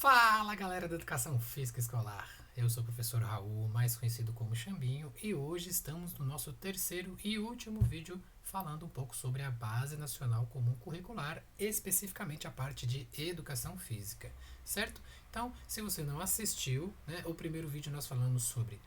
Fala galera da Educação Física Escolar, eu sou o professor Raul, mais conhecido como Xambinho, e hoje estamos no nosso terceiro e último vídeo falando um pouco sobre a Base Nacional Comum Curricular, especificamente a parte de Educação Física, certo? Então, se você não assistiu, né, o primeiro vídeo nós falamos sobre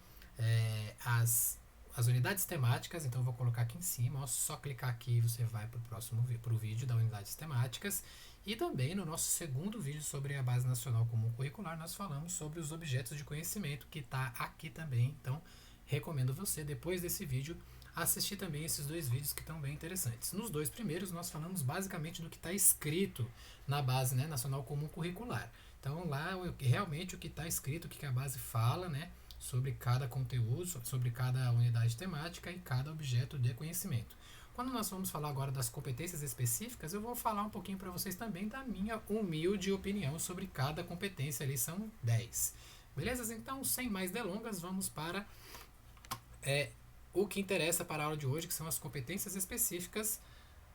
as unidades temáticas, então eu vou colocar aqui em cima, ó, só clicar aqui e você vai para o próximo vídeo da unidades temáticas. E também no nosso segundo vídeo sobre a Base Nacional Comum Curricular, nós falamos sobre os objetos de conhecimento, que está aqui também. Então, recomendo você, depois desse vídeo, assistir também esses dois vídeos que estão bem interessantes. Nos dois primeiros, nós falamos basicamente do que está escrito na Base, né, Nacional Comum Curricular. Então, lá, realmente o que está escrito, o que a base fala, né, sobre cada conteúdo, sobre cada unidade temática e cada objeto de conhecimento. Quando nós vamos falar agora das competências específicas, eu vou falar um pouquinho para vocês também da minha humilde opinião sobre cada competência, ali são 10. Beleza? Então, sem mais delongas, vamos para o que interessa para a aula de hoje, que são as competências específicas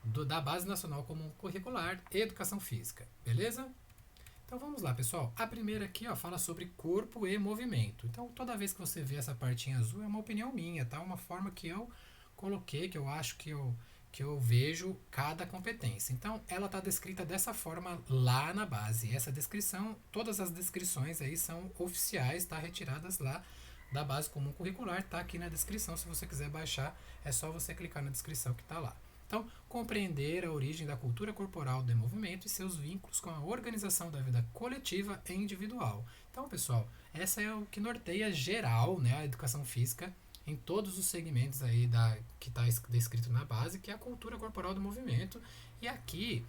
da Base Nacional Comum Curricular e Educação Física. Beleza? Então vamos lá, pessoal. A primeira aqui, ó, fala sobre corpo e movimento. Então, toda vez que você vê essa partinha azul, é uma opinião minha, tá? Uma forma que eu coloquei, que eu acho que eu vejo cada competência. Então, ela está descrita dessa forma lá na base. Essa descrição, todas as descrições aí são oficiais, tá? Retiradas lá da base comum curricular, tá aqui na descrição. Se você quiser baixar, é só você clicar na descrição que está lá. Então, compreender a origem da cultura corporal do movimento e seus vínculos com a organização da vida coletiva e individual. Então, pessoal, essa é o que norteia geral, né, a educação física em todos os segmentos aí que está descrito na base, que é a cultura corporal do movimento. E aqui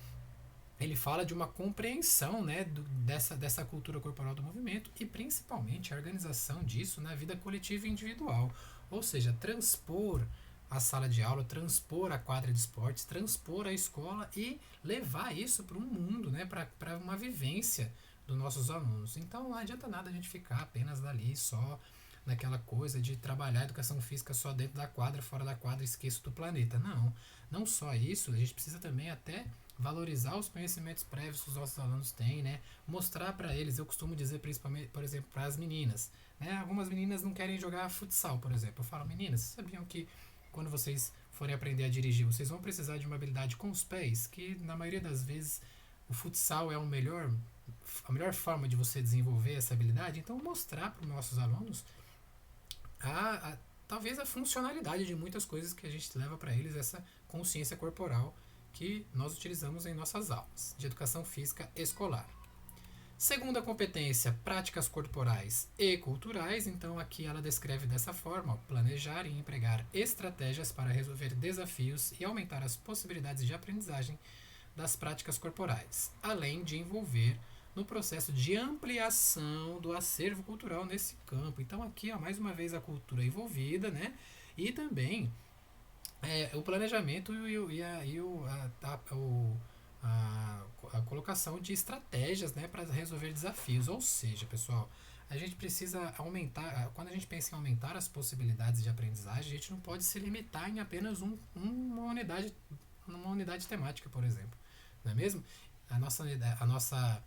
ele fala de uma compreensão, né, dessa cultura corporal do movimento e principalmente a organização disso na vida coletiva e individual. Ou seja, transpor a sala de aula, transpor a quadra de esportes, transpor a escola e levar isso para um mundo, né, para uma vivência dos nossos alunos. Então não adianta nada a gente ficar apenas dali só naquela coisa de trabalhar a educação física só dentro da quadra, fora da quadra, esqueço do planeta. Não, não só isso, a gente precisa também até valorizar os conhecimentos prévios que os nossos alunos têm, né? Mostrar para eles, eu costumo dizer principalmente, por exemplo, para as meninas, né? Algumas meninas não querem jogar futsal, por exemplo. Eu falo, meninas, vocês sabiam que quando vocês forem aprender a dirigir, vocês vão precisar de uma habilidade com os pés, que na maioria das vezes o futsal é a melhor forma de você desenvolver essa habilidade. Então, mostrar para os nossos alunos talvez a funcionalidade de muitas coisas que a gente leva para eles, essa consciência corporal que nós utilizamos em nossas aulas de educação física escolar. Segunda competência, práticas corporais e culturais. Então aqui ela descreve dessa forma: planejar e empregar estratégias para resolver desafios e aumentar as possibilidades de aprendizagem das práticas corporais, além de envolver no processo de ampliação do acervo cultural nesse campo. Então aqui, ó, mais uma vez a cultura envolvida, né? E também o planejamento a colocação de estratégias, né, para resolver desafios. Ou seja, pessoal, a gente precisa aumentar, quando a gente pensa em aumentar as possibilidades de aprendizagem, a gente não pode se limitar em apenas uma unidade temática, por exemplo, não é mesmo? A nossa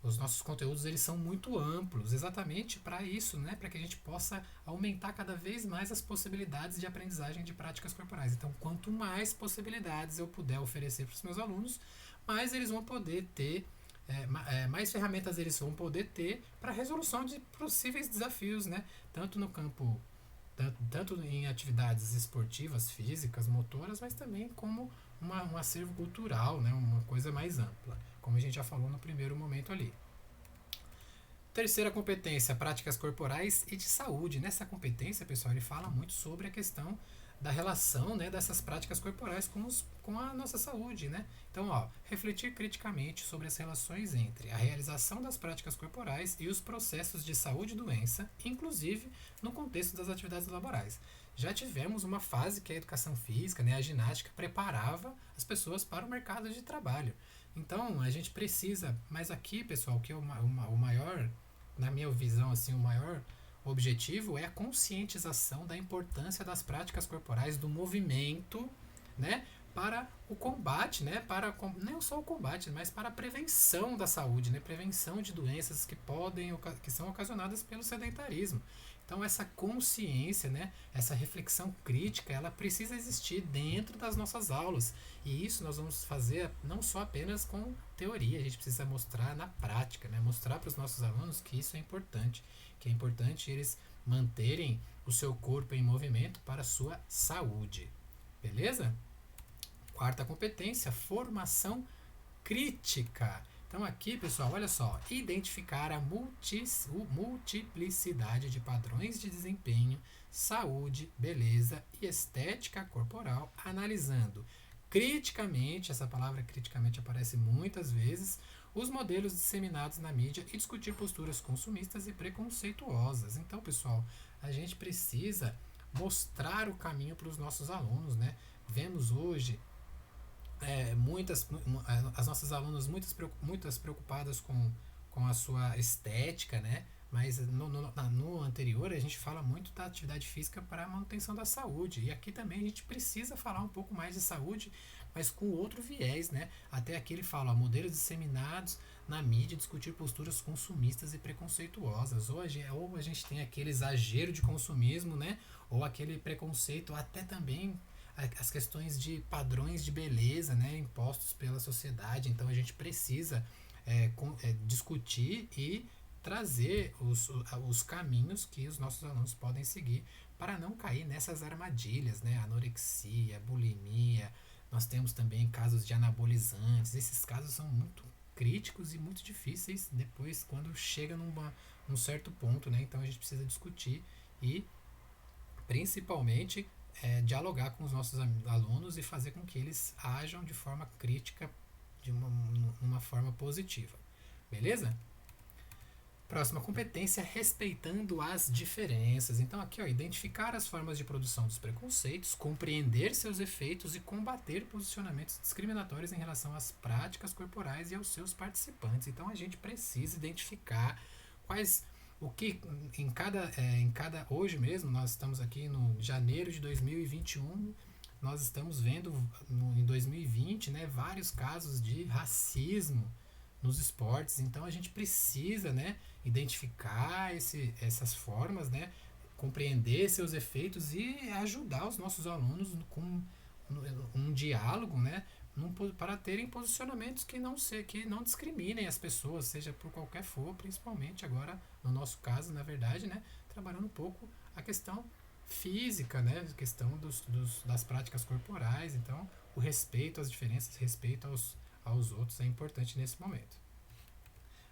os nossos conteúdos eles são muito amplos, exatamente para isso, né? Para que a gente possa aumentar cada vez mais as possibilidades de aprendizagem de práticas corporais. Então, quanto mais possibilidades eu puder oferecer para os meus alunos, mais eles vão poder ter, mais ferramentas eles vão poder ter para a resolução de possíveis desafios, né? Tanto no campo, tanto em atividades esportivas, físicas, motoras, mas também como um acervo cultural, né? Uma coisa mais ampla, como a gente já falou no primeiro momento ali. Terceira competência, práticas corporais e de saúde. Nessa competência, pessoal, ele fala muito sobre a questão da relação, né, dessas práticas corporais com a nossa saúde, né? Então, ó, refletir criticamente sobre as relações entre a realização das práticas corporais e os processos de saúde e doença, inclusive no contexto das atividades laborais. Já tivemos uma fase que a educação física, né, a ginástica, preparava as pessoas para o mercado de trabalho. Então, a gente precisa, mas aqui, pessoal, que é o maior, na minha visão, assim, o maior objetivo é a conscientização da importância das práticas corporais, do movimento, né, para o combate, né? Não só o combate, mas para a prevenção da saúde, né? Prevenção de doenças que são ocasionadas pelo sedentarismo. Então essa consciência, né? Essa reflexão crítica, ela precisa existir dentro das nossas aulas. E isso nós vamos fazer não só apenas com teoria, a gente precisa mostrar na prática, né? Mostrar para os nossos alunos que isso é importante, que é importante eles manterem o seu corpo em movimento para a sua saúde. Beleza? Quarta competência, formação crítica. Então aqui, pessoal, olha só, identificar a multiplicidade de padrões de desempenho, saúde, beleza e estética corporal, analisando criticamente, essa palavra criticamente aparece muitas vezes, os modelos disseminados na mídia e discutir posturas consumistas e preconceituosas. Então, pessoal, a gente precisa mostrar o caminho para os nossos alunos, né? Vemos hoje as nossas alunas muitas preocupadas com a sua estética, né? Mas no anterior a gente fala muito da atividade física para a manutenção da saúde. E aqui também a gente precisa falar um pouco mais de saúde, mas com outro viés, né? Até aqui ele fala, ó, modelos disseminados na mídia discutir posturas consumistas e preconceituosas. Ou a gente tem aquele exagero de consumismo, né? Ou aquele preconceito, até também as questões de padrões de beleza, né, impostos pela sociedade. Então a gente precisa discutir e trazer os caminhos que os nossos alunos podem seguir para não cair nessas armadilhas, né, anorexia, bulimia. Nós temos também casos de anabolizantes. Esses casos são muito críticos e muito difíceis depois quando chega num certo ponto, né? Então a gente precisa discutir e principalmente dialogar com os nossos alunos e fazer com que eles ajam de forma crítica, de uma forma positiva. Beleza? Próxima competência, respeitando as diferenças. Então aqui, ó, identificar as formas de produção dos preconceitos, compreender seus efeitos e combater posicionamentos discriminatórios em relação às práticas corporais e aos seus participantes. Então a gente precisa identificar quais o que em cada hoje mesmo nós estamos aqui no janeiro de 2021, nós estamos vendo em 2020, né, vários casos de racismo nos esportes. Então a gente precisa, né, identificar essas formas, né, compreender seus efeitos e ajudar os nossos alunos com um diálogo, né, para terem posicionamentos que não discriminem as pessoas, seja por qualquer for, principalmente agora, no nosso caso, na verdade, né, trabalhando um pouco a questão física, né, a questão das práticas corporais. Então, o respeito às diferenças, respeito aos outros é importante nesse momento.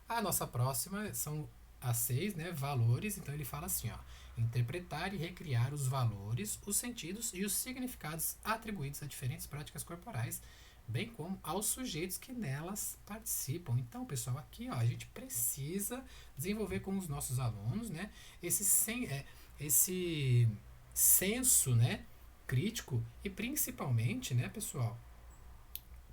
A nossa próxima são as 6, né, valores. Então ele fala assim, ó, interpretar e recriar os valores, os sentidos e os significados atribuídos a diferentes práticas corporais, bem como aos sujeitos que nelas participam. Então, pessoal, aqui, ó, a gente precisa desenvolver com os nossos alunos, né, esse senso, né, crítico e principalmente, né, pessoal,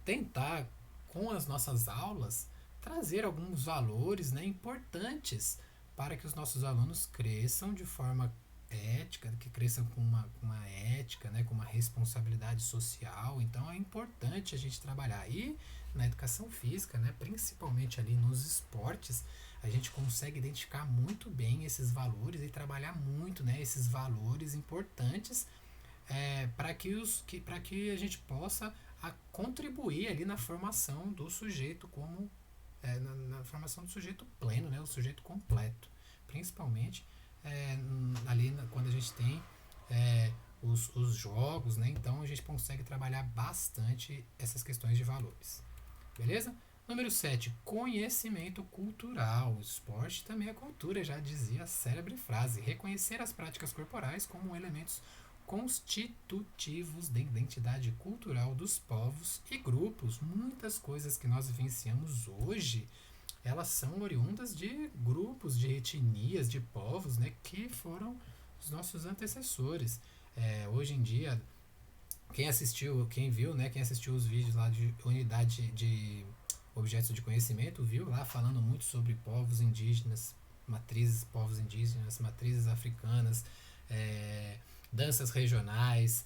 tentar com as nossas aulas trazer alguns valores, né, importantes para que os nossos alunos cresçam de forma ética, que cresçam com uma ética, né, com uma responsabilidade social. Então é importante a gente trabalhar. E na educação física, né, principalmente ali nos esportes, a gente consegue identificar muito bem esses valores e trabalhar muito, né, esses valores importantes para que a gente possa contribuir ali na formação do sujeito como na formação do sujeito pleno, né, o sujeito completo, principalmente ali quando a gente tem os jogos, né, então a gente consegue trabalhar bastante essas questões de valores, beleza? Número 7, conhecimento cultural. O esporte também é cultura, já dizia a célebre frase. Reconhecer as práticas corporais como elementos constitutivos da identidade cultural dos povos e grupos. Muitas coisas que nós vivenciamos hoje, elas são oriundas de grupos, de etnias, de povos, né, que foram os nossos antecessores. Hoje em dia, quem assistiu os vídeos lá de unidade de objetos de conhecimento, viu lá falando muito sobre povos indígenas, matrizes africanas, danças regionais,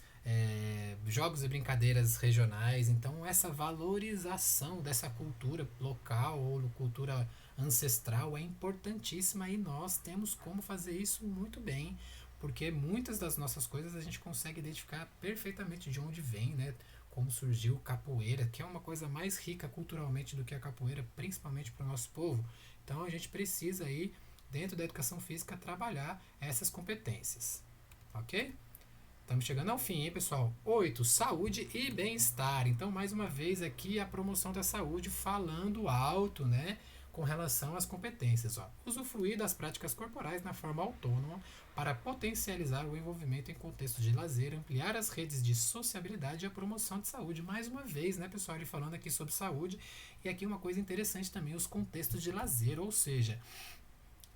jogos e brincadeiras regionais. Então, essa valorização dessa cultura local ou cultura ancestral é importantíssima e nós temos como fazer isso muito bem, porque muitas das nossas coisas a gente consegue identificar perfeitamente de onde vem, né? Como surgiu capoeira, que é uma coisa mais rica culturalmente do que a capoeira, principalmente para o nosso povo. Então, a gente precisa aí, dentro da educação física, trabalhar essas competências, ok? Estamos chegando ao fim, hein, pessoal? 8. Saúde e bem-estar. Então, mais uma vez aqui a promoção da saúde falando alto, né? Com relação às competências. Ó. Usufruir das práticas corporais na forma autônoma para potencializar o envolvimento em contextos de lazer, ampliar as redes de sociabilidade e a promoção de saúde. Mais uma vez, né, pessoal? Ele falando aqui sobre saúde. E aqui uma coisa interessante também, os contextos de lazer, ou seja,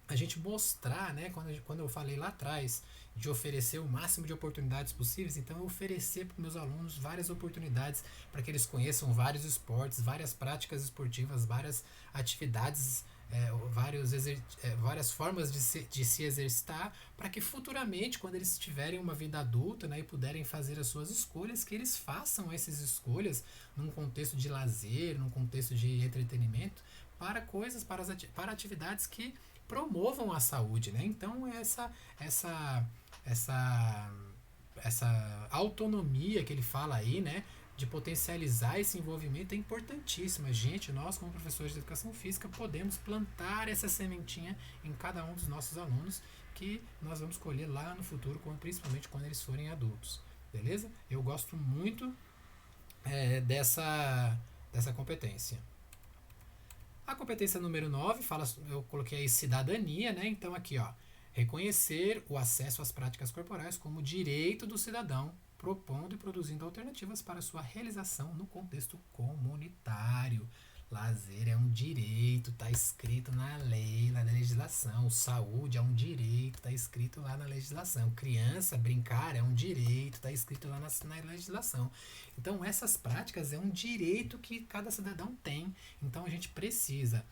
a gente mostrar, né, quando eu falei lá atrás, de oferecer o máximo de oportunidades possíveis, então eu oferecer para os meus alunos várias oportunidades para que eles conheçam vários esportes, várias práticas esportivas, várias atividades, várias formas de se exercitar, para que futuramente, quando eles tiverem uma vida adulta, né, e puderem fazer as suas escolhas, que eles façam essas escolhas num contexto de lazer, num contexto de entretenimento, para coisas, para atividades que promovam a saúde, né? Então essa essa autonomia que ele fala aí, né, de potencializar esse envolvimento é importantíssima. Gente, nós como professores de educação física podemos plantar essa sementinha em cada um dos nossos alunos que nós vamos colher lá no futuro, principalmente quando eles forem adultos. Beleza? Eu gosto muito dessa competência. A competência número 9 fala, eu coloquei aí cidadania, né? Então aqui, ó, reconhecer o acesso às práticas corporais como direito do cidadão, propondo e produzindo alternativas para sua realização no contexto comunitário. Lazer é um direito, está escrito na lei, na legislação. Saúde é um direito, está escrito lá na legislação. Criança, brincar é um direito, está escrito lá na legislação. Então, essas práticas é um direito que cada cidadão tem. Então, a gente precisa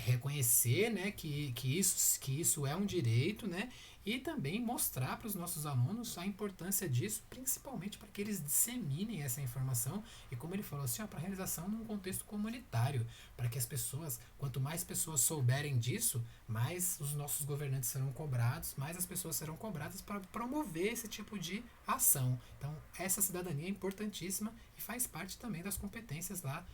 reconhecer, né, que isso é um direito, né, e também mostrar para os nossos alunos a importância disso, principalmente para que eles disseminem essa informação e, como ele falou assim, para a realização num contexto comunitário, para que as pessoas, quanto mais pessoas souberem disso, mais os nossos governantes serão cobrados, mais as pessoas serão cobradas para promover esse tipo de ação. Então, essa cidadania é importantíssima e faz parte também das competências lá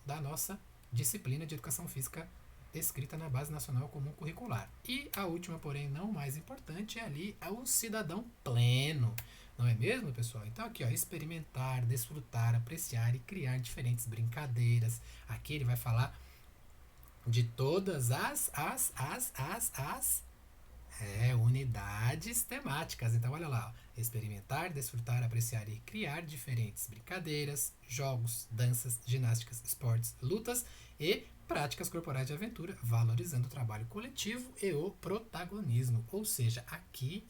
da nossa disciplina de educação física descrita na Base Nacional Comum Curricular. E a última, porém não mais importante, é o cidadão pleno. Não é mesmo, pessoal? Então aqui, ó, experimentar, desfrutar, apreciar e criar diferentes brincadeiras. Aqui ele vai falar de todas as unidades temáticas. Então, olha lá, ó. Experimentar, desfrutar, apreciar e criar diferentes brincadeiras, jogos, danças, ginásticas, esportes, lutas e práticas corporais de aventura, valorizando o trabalho coletivo e o protagonismo. Ou seja, aqui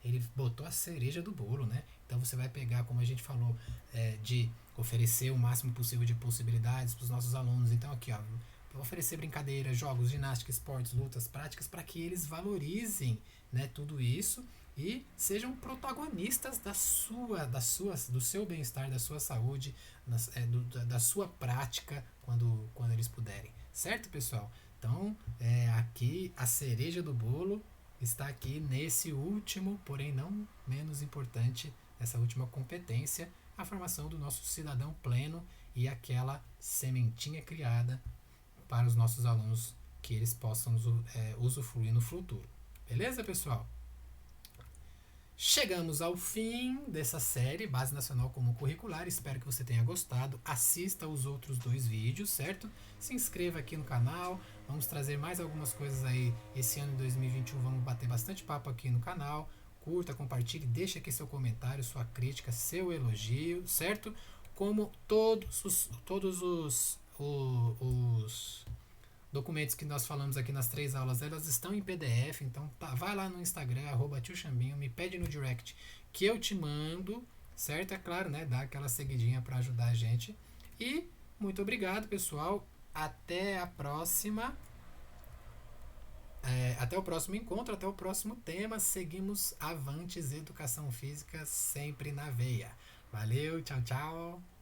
ele botou a cereja do bolo, né? Então você vai pegar, como a gente falou, de oferecer o máximo possível de possibilidades para os nossos alunos. Então aqui, ó, oferecer brincadeiras, jogos, ginástica, esportes, lutas, práticas, para que eles valorizem, né, tudo isso e sejam protagonistas do seu bem-estar, da sua saúde, da sua prática quando eles puderem. Certo, pessoal? Então, aqui a cereja do bolo está aqui nesse último, porém não menos importante, essa última competência, a formação do nosso cidadão pleno e aquela sementinha criada para os nossos alunos que eles possam usufruir no futuro. Beleza, pessoal? Chegamos ao fim dessa série Base Nacional Comum Curricular. Espero que você tenha gostado. Assista os outros 2 vídeos, certo? Se inscreva aqui no canal. Vamos trazer mais algumas coisas aí. Esse ano de 2021 vamos bater bastante papo aqui no canal. Curta, compartilhe, deixa aqui seu comentário, sua crítica, seu elogio, certo? Como todos os documentos que nós falamos aqui nas 3 aulas, elas estão em PDF, então vai lá no Instagram, @tioxambinho, me pede no direct que eu te mando, certo? É claro, né? Dá aquela seguidinha para ajudar a gente. E muito obrigado, pessoal. Até a próxima. Até o próximo encontro, até o próximo tema. Seguimos avantes, educação física sempre na veia. Valeu, tchau, tchau.